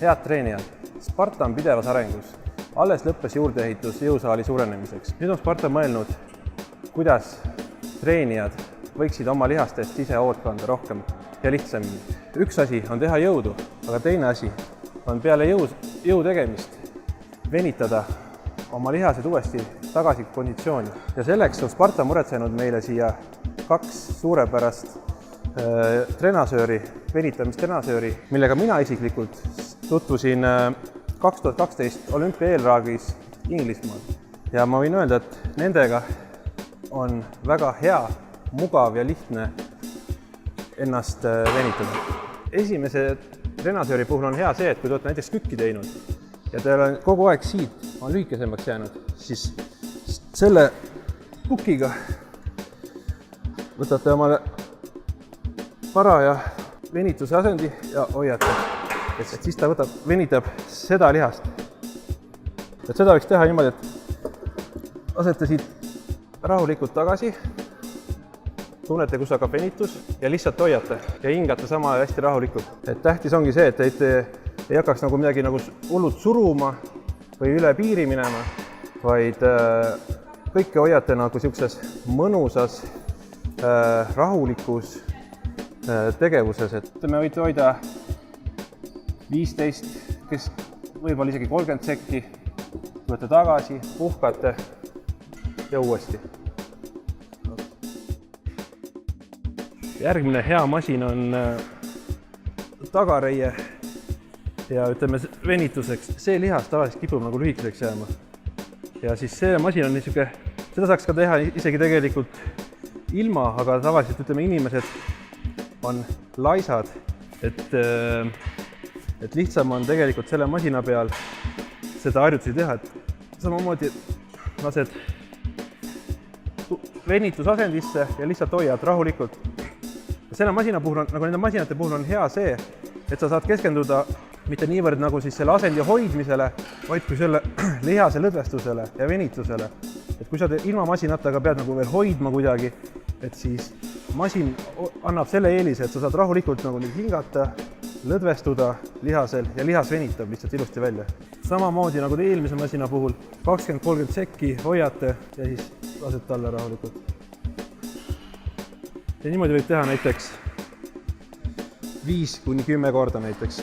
Head treenijad, Sparta on pidevas arengus. Alles lõppes juurdeehitus jõusaali suurenemiseks. Nüüd on Sparta mõelnud, kuidas treenijad võiksid oma lihastest ise hoolt kanda rohkem ja lihtsamini. Üks asi on teha jõudu, aga teine asi on peale jõu tegemist venitada oma lihased uuesti tagasi konditsiooni. Ja selleks on Sparta muretsenud meile siia 2 suurepärast trenasööri, venitamistrennasööri, millega mina isiklikult tutvusin 2012 olümpia eelraagis Inglismaal. Ja ma võin öelda, et nendega on väga hea, mugav ja lihtne ennast venitada. Esimese trenasööri puhul on hea see, et kui te olete näiteks kükki teinud ja teil on kogu aeg siit on lühikesemaks jäänud, siis selle pukiga võtate omale paraja venituse asendi ja hoiate. Et siis ta venitab seda lihast. Et seda võiks teha niimoodi, et asete siit rahulikult tagasi, tunnete, kus hakkab venitus ja lihtsalt hoiate ja hingate sama hästi rahulikult. Et tähtis ongi see, et ei hakkaks nagu midagi nagu hullult suruma või üle piiri minema, vaid kõike hoiate nagu siukses mõnusas, rahulikus tegevuses, et me võite hoida 15, kes võib-olla isegi 30 sekki, tulete tagasi, puhkate ja uuesti. Järgmine hea masin on tagareie ja ütleme venituseks. See lihas tavaliselt kipub nagu lühikeseks jääma. Ja siis see masin on niisugune, seda saaks ka teha isegi tegelikult ilma, aga tavaliselt ütleme inimesed on laisad, et lihtsam on tegelikult selle masina peal seda harjutusi teha, et samamoodi lased venitusasendisse ja lihtsalt hoiad rahulikult. Selle masina puhul, nagu nende masinate puhul on hea see, et sa saad keskenduda mitte niivõrd nagu siis selle asendi hoidmisele, vaid kui selle lihase lõdvestusele ja venitusele. Et kui sa ilma masinataga pead nagu veel hoidma kuidagi, et siis masin annab selle eelise, et sa saad rahulikult nagu nüüd hingata, lõdvestuda lihasel ja lihas venitab lihtsalt ilusti välja. Samamoodi nagu te eelmise masina puhul 20-30 sekki hoiate ja siis lasete alla rahulikult. Ja niimoodi võib teha näiteks 5-10 korda näiteks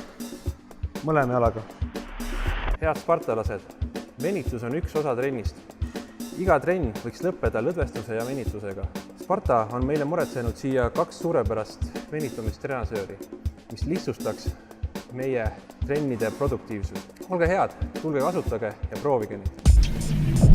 mõlema jalaga. Head spartalased, venitus on üks osa trennist. Iga trenn võiks lõppeda lõdvestuse ja venitusega. Sparta on meile muretsenud siia 2 suurepärast venitamistrennasööri, mis lihtsustaks meie trennide produktiivsust. Olge head, tulge kasutage ja proovige neid.